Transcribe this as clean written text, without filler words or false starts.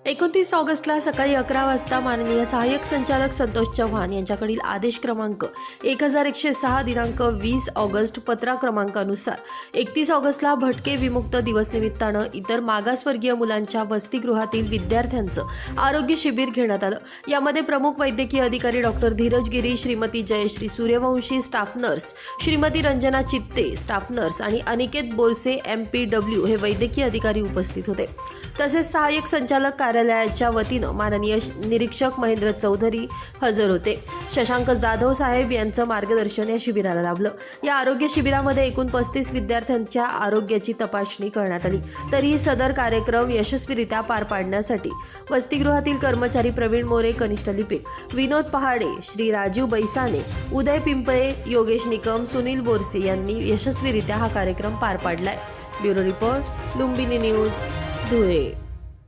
29 ऑगस्टला सकाळी 11 वाजता माननीय सहाय्यक संचालक संतोष चव्हाण यांच्याकडील आदेश क्रमांक 1106 दिनांक 20 ऑगस्ट पत्रा क्रमांकानुसार 31 ऑगस्टला भटके विमुक्त दिवस निमित्तानं इतर मागासवर्गीय मुलांच्या वसतिगृहातील विद्यार्थ्यांचं आरोग्य शिबिर घेण्यात आलं। यामध्ये प्रमुख वैद्यकीय अधिकारी डॉक्टर धीरज गिरी, श्रीमती जयश्री सूर्यवंशी स्टाफ नर्स, श्रीमती रंजना चित्ते स्टाफ नर्स आणि अनिकेत बोरसे MPW हे वैद्यकीय अधिकारी उपस्थित होते। तसेच सहाय्यक संचालक कार्यालयाच्या वतीनं माननीय निरीक्षक महेंद्र चौधरी हजर होते। शशांक जाधव साहेब यांचं मार्गदर्शन या शिबिराला लाभलं। या आरोग्य शिबिरामध्ये एकूण 35 विद्यार्थ्यांच्या आरोग्याची तपासणी करण्यात आली। तरीही सदर कार्यक्रम यशस्वीरित्या पार पाडण्यासाठी वसतिगृहातील कर्मचारी प्रवीण मोरे, कनिष्ठ लिपिक विनोद पहाडे, श्री राजीव बैसाने, उदय पिंपळे, योगेश निकम, सुनील बोरसे यांनी यशस्वीरित्या हा कार्यक्रम पार पाडलाय। Bureau report, Lumbini news, Dhule.